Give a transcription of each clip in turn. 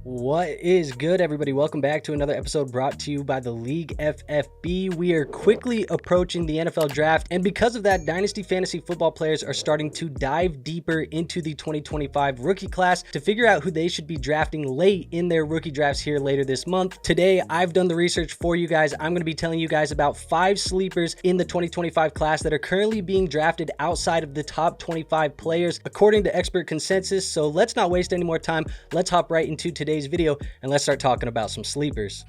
What is good, everybody? Welcome back to another episode brought to you by the League FFB. We are quickly approaching the NFL draft, and because of that, Dynasty Fantasy Football players are starting to dive deeper into the 2025 rookie class to figure out who they should be drafting late in their rookie drafts here later this month. Today, I've done the research for you guys. I'm going to be telling you guys about 5 sleepers in the 2025 class that are currently being drafted outside of the top 25 players according to expert consensus. So let's not waste any more time. Let's hop right into today's video and let's start talking about some sleepers.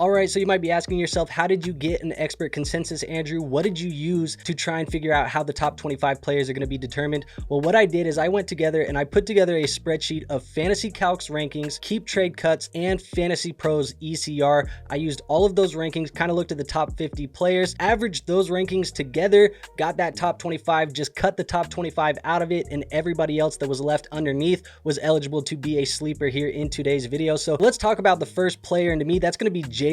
Alright, so you might be asking yourself, how did you get an expert consensus, Andrew? What did you use to try and figure out how the top 25 players are going to be determined? Well, what I did is I went together and I put together a spreadsheet of Fantasy Calcs rankings, Keep Trade Cuts, and Fantasy Pros ECR. I used all of those rankings, kind of looked at the top 50 players, averaged those rankings together, got that top 25, just cut the top 25 out of it, and everybody else that was left underneath was eligible to be a sleeper here in today's video. So let's talk about the first player, and to me, that's going to be Jalen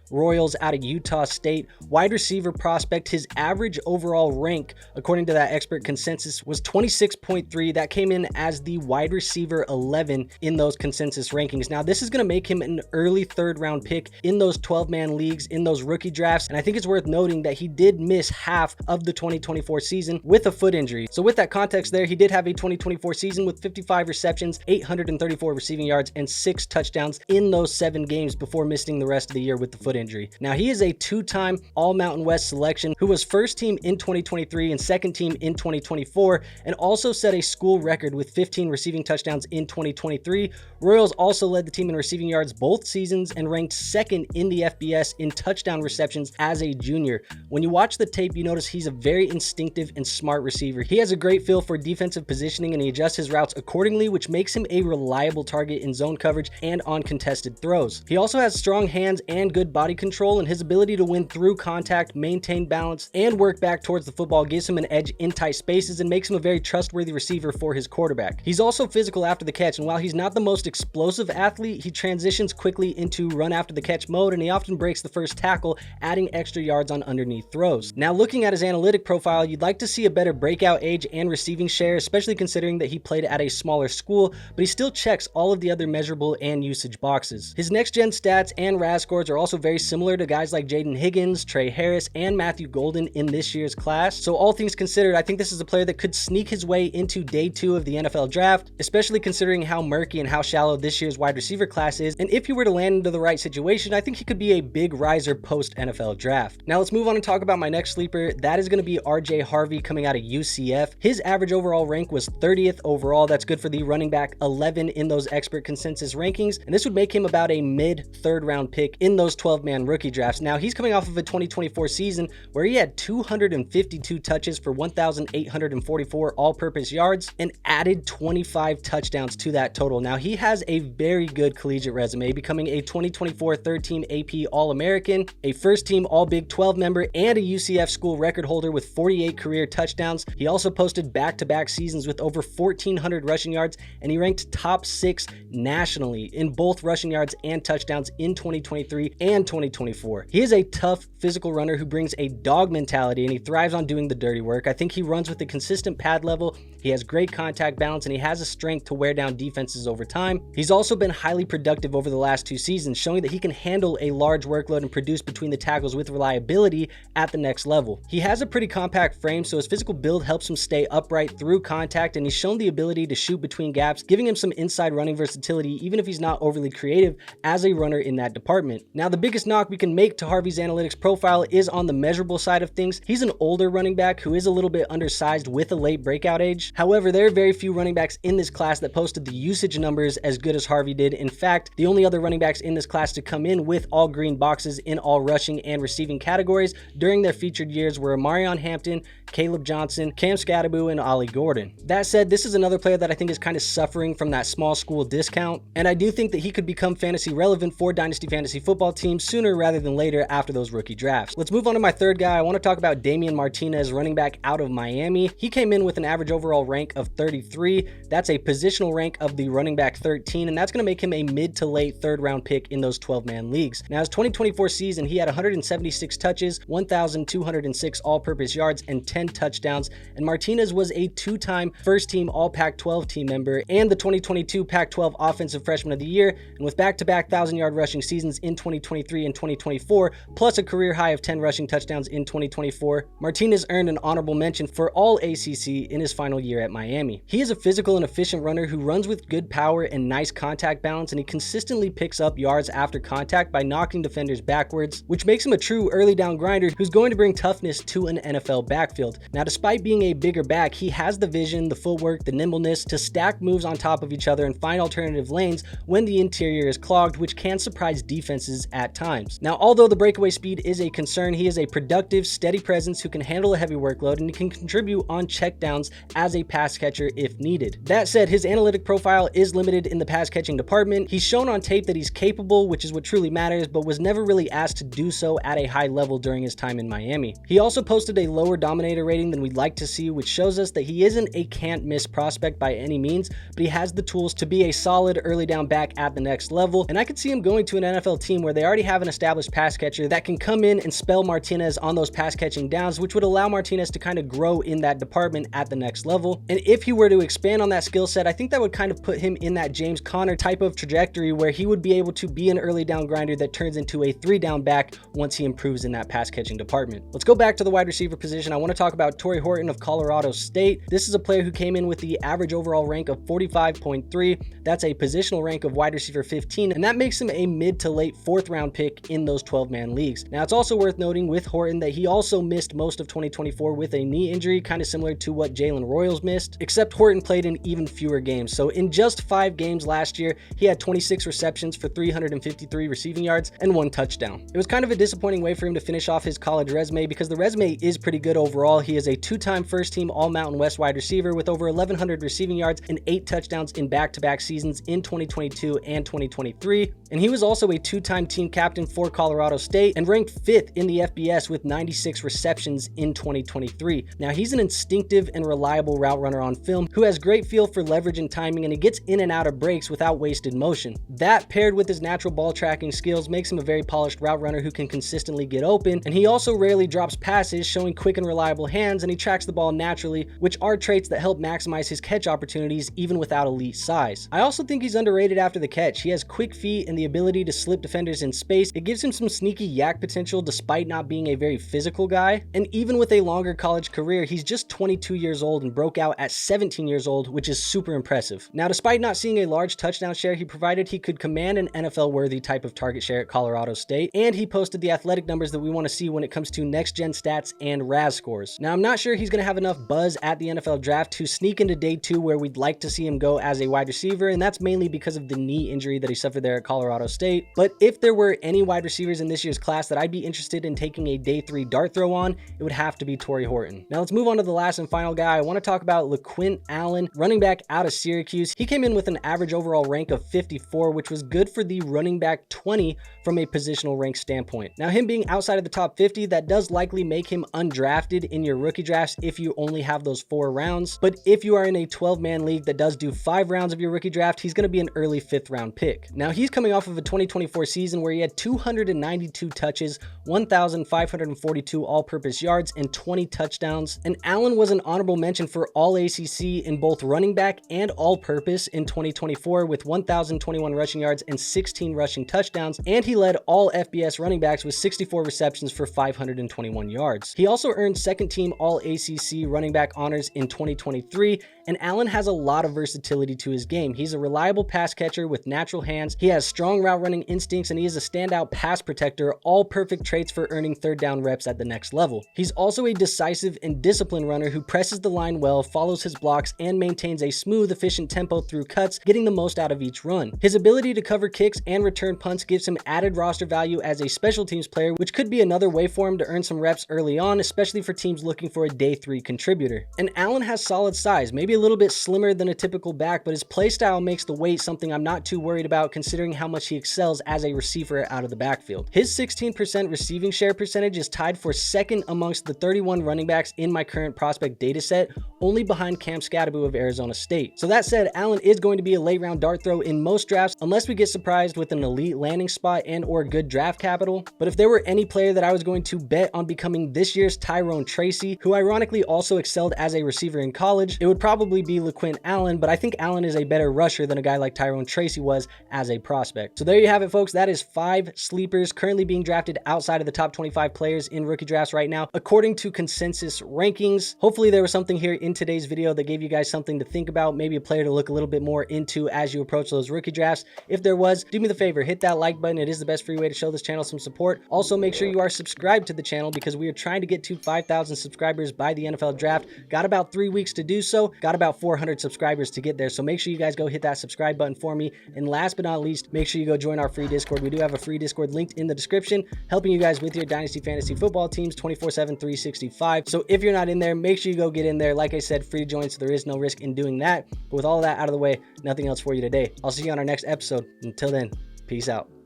Royals out of Utah State. Wide receiver prospect. His average overall rank, according to that expert consensus, was 26.3. That came in as the wide receiver 11 in those consensus rankings. Now, this is going to make him an early third-round pick in those 12-man leagues, in those rookie drafts, and I think it's worth noting that he did miss half of the 2024 season with a foot injury. So with that context there, he did have a 2024 season with 55 receptions, 834 receiving yards, and 6 touchdowns in those 7 games before missing the rest of the year with the foot injury. Now, he is a 2-time All-Mountain West selection who was first team in 2023 and second team in 2024, and also set a school record with 15 receiving touchdowns in 2023. Royals also led the team in receiving yards both seasons and ranked second in the FBS in touchdown receptions as a junior. When you watch the tape, you notice he's a very instinctive and smart receiver. He has a great feel for defensive positioning and he adjusts his routes accordingly, which makes him a reliable target in zone coverage and on contested throws. He also has strong hands and good body control, and his ability to win through contact, maintain balance, and work back towards the football gives him an edge in tight spaces and makes him a very trustworthy receiver for his quarterback. He's also physical after the catch, and while he's not the most explosive athlete, he transitions quickly into run after the catch mode, and he often breaks the first tackle, adding extra yards on underneath throws. Now, looking at his analytic profile, you'd like to see a better breakout age and receiving share, especially considering that he played at a smaller school, but he still checks all of the other measurable and usage boxes. His next-gen stats and RAS scores are also very similar to guys like Jaden Higgins, Trey Harris, and Matthew Golden in this year's class. So all things considered, I think this is a player that could sneak his way into day 2 of the NFL draft, especially considering how murky and how shallow this year's wide receiver class is. And if he were to land into the right situation, I think he could be a big riser post NFL draft. Now let's move on and talk about my next sleeper. That is going to be Harvey coming out of UCF. His average overall rank was 30th overall. That's good for the running back 11 in those expert consensus rankings, and this would make him about a mid third round pick in those 12-man rookie drafts. Now, he's coming off of a 2024 season where he had 252 touches for 1,844 all-purpose yards and added 25 touchdowns to that total. Now, he has a very good collegiate resume, becoming a 2024 third-team AP All-American, a first-team All-Big 12 member, and a UCF school record holder with 48 career touchdowns. He also posted back-to-back seasons with over 1,400 rushing yards, and he ranked top 6 nationally in both rushing yards and touchdowns in 2023 and 2024. He is a tough physical runner who brings a dog mentality, and he thrives on doing the dirty work. I think he runs with a consistent pad level. He has great contact balance, and he has a strength to wear down defenses over time. He's also been highly productive over the last 2 seasons, showing that he can handle a large workload and produce between the tackles with reliability at the next level. He has a pretty compact frame, so his physical build helps him stay upright through contact, and he's shown the ability to shoot between gaps, giving him some inside running versatility, even if he's not overly creative as a runner in that department. Now, the biggest knock we can make to Harvey's analytics profile is on the measurable side of things. He's an older running back who is a little bit undersized with a late breakout age. However, there are very few running backs in this class that posted the usage numbers as good as Harvey did. In fact, the only other running backs in this class to come in with all green boxes in all rushing and receiving categories during their featured years were Marion Hampton, Caleb Johnson, Cam Scadaboo, and Ollie Gordon. That said, this is another player that I think is kind of suffering from that small school discount, and I do think that he could become fantasy relevant for Dynasty Fantasy Football football team sooner rather than later after those rookie drafts. Let's move on to my third guy. I want to talk about Damien Martinez, running back out of Miami. He came in with an average overall rank of 33. That's a positional rank of the running back 13, and that's going to make him a mid to late third round pick in those 12-man leagues. Now, his 2024 season, he had 176 touches, 1,206 all-purpose yards, and 10 touchdowns, and Martinez was a two-time first-team All-Pac-12 team member and the 2022 Pac-12 Offensive Freshman of the Year, and with back-to-back 1,000-yard rushing seasons in 2023 and 2024, plus a career high of 10 rushing touchdowns in 2024, Martinez earned an honorable mention for all ACC in his final year at Miami. He is a physical and efficient runner who runs with good power and nice contact balance, and he consistently picks up yards after contact by knocking defenders backwards, which makes him a true early down grinder who's going to bring toughness to an NFL backfield. Now, despite being a bigger back, he has the vision, the footwork, the nimbleness to stack moves on top of each other and find alternative lanes when the interior is clogged, which can surprise defenses at times. Now, although the breakaway speed is a concern, he is a productive, steady presence who can handle a heavy workload, and he can contribute on checkdowns as a pass catcher if needed. That said, his analytic profile is limited in the pass catching department. He's shown on tape that he's capable, which is what truly matters, but was never really asked to do so at a high level during his time in Miami. He also posted a lower dominator rating than we'd like to see, which shows us that he isn't a can't miss prospect by any means, but he has the tools to be a solid early down back at the next level, and I could see him going to an NFL team where they already have an established pass catcher that can come in and spell Martinez on those pass catching downs, which would allow Martinez to kind of grow in that department at the next level. And if he were to expand on that skill set, I think that would kind of put him in that James Conner type of trajectory where he would be able to be an early down grinder that turns into a 3-down back once he improves in that pass catching department. Let's go back to the wide receiver position. I want to talk about Tory Horton of Colorado State. This is a player who came in with the average overall rank of 45.3. That's a positional rank of wide receiver 15, and that makes him a mid to late 4th round pick in those 12-man leagues. Now, it's also worth noting with Horton that he also missed most of 2024 with a knee injury, kind of similar to what Jalen Royals missed, except Horton played in even fewer games. So in just 5 games last year, he had 26 receptions for 353 receiving yards and 1 touchdown. It was kind of a disappointing way for him to finish off his college resume because the resume is pretty good overall. He is a 2-time first-team All-Mountain West wide receiver with over 1,100 receiving yards and 8 touchdowns in back-to-back seasons in 2022 and 2023. And he was also a 2-time team captain for Colorado State and ranked 5th in the FBS with 96 receptions in 2023. Now, he's an instinctive and reliable route runner on film who has great feel for leverage and timing, and he gets in and out of breaks without wasted motion. That, paired with his natural ball tracking skills, makes him a very polished route runner who can consistently get open, and he also rarely drops passes, showing quick and reliable hands, and he tracks the ball naturally, which are traits that help maximize his catch opportunities even without elite size. I also think he's underrated after the catch. He has quick feet and the ability to slip defenders in space. It gives him some sneaky yak potential despite not being a very physical guy, and even with a longer college career, he's just 22 years old and broke out at 17 years old, which is super impressive. Now, despite not seeing a large touchdown share, he provided he could command an NFL-worthy type of target share at Colorado State, and he posted the athletic numbers that we want to see when it comes to next-gen stats and RAS scores. Now, I'm not sure he's going to have enough buzz at the NFL draft to sneak into day 2 where we'd like to see him go as a wide receiver, and that's mainly because of the knee injury that he suffered there at Colorado State. But if there were any wide receivers in this year's class that I'd be interested in taking a day 3 dart throw on, it would have to be Tory Horton. Now, let's move on to the last and final guy. I want to talk about LeQuint Allen, running back out of Syracuse. He came in with an average overall rank of 54, which was good for the running back 20 from a positional rank standpoint. Now, him being outside of the top 50, that does likely make him undrafted in your rookie drafts if you only have those 4 rounds. But if you are in a 12-man league that does do 5 rounds of your rookie draft, he's going to be an early 5th round pick. Now, he's coming off of a 2024 season where he had 292 touches, 1,542 all-purpose yards, and 20 touchdowns. And Allen was an honorable mention for all ACC in both running back and all-purpose in 2024 with 1,021 rushing yards and 16 rushing touchdowns, and he led all FBS running backs with 64 receptions for 521 yards. He also earned second-team All-ACC running back honors in 2023, and Allen has a lot of versatility to his game. He's a reliable pass catcher with natural hands, he has strong route running instincts, and he is a standout pass protector, all perfect traits for earning third down reps at the next level. He's also a decisive and disciplined runner who presses the line well, follows his blocks, and maintains a smooth, efficient tempo through cuts, getting the most out of each run. His ability to cover kicks and return punts gives him added roster value as a special teams player, which could be another way for him to earn some reps early on, especially for teams looking for a day 3 contributor. And Allen has solid size, maybe a a little bit slimmer than a typical back, but his play style makes the weight something I'm not too worried about considering how much he excels as a receiver out of the backfield. His 16% receiving share percentage is tied for second amongst the 31 running backs in my current prospect data set, only behind Cam Scatterbo of Arizona State. So that said, Allen is going to be a late round dart throw in most drafts unless we get surprised with an elite landing spot and or good draft capital. But if there were any player that I was going to bet on becoming this year's Tyrone Tracy, who ironically also excelled as a receiver in college, it would probably be LeQuint Allen, but I think Allen is a better rusher than a guy like Tyrone Tracy was as a prospect. So there you have it, folks. That is 5 sleepers currently being drafted outside of the top 25 players in rookie drafts right now, according to consensus rankings. Hopefully there was something here in today's video that gave you guys something to think about, maybe a player to look a little bit more into as you approach those rookie drafts. If there was, do me the favor, hit that like button. It is the best free way to show this channel some support. Also, make sure you are subscribed to the channel because we are trying to get to 5,000 subscribers by the NFL draft. Got about 3 weeks to do so. Got about 400 subscribers to get there. So make sure you guys go hit that subscribe button for me. And last but not least, make sure you go join our free Discord. We do have a free Discord linked in the description, helping you guys with your Dynasty Fantasy Football teams 24/7, 365. So if you're not in there, make sure you go get in there. Like I said, free to join, so there is no risk in doing that. But with all that out of the way, nothing else for you today. I'll see you on our next episode. Until then, peace out.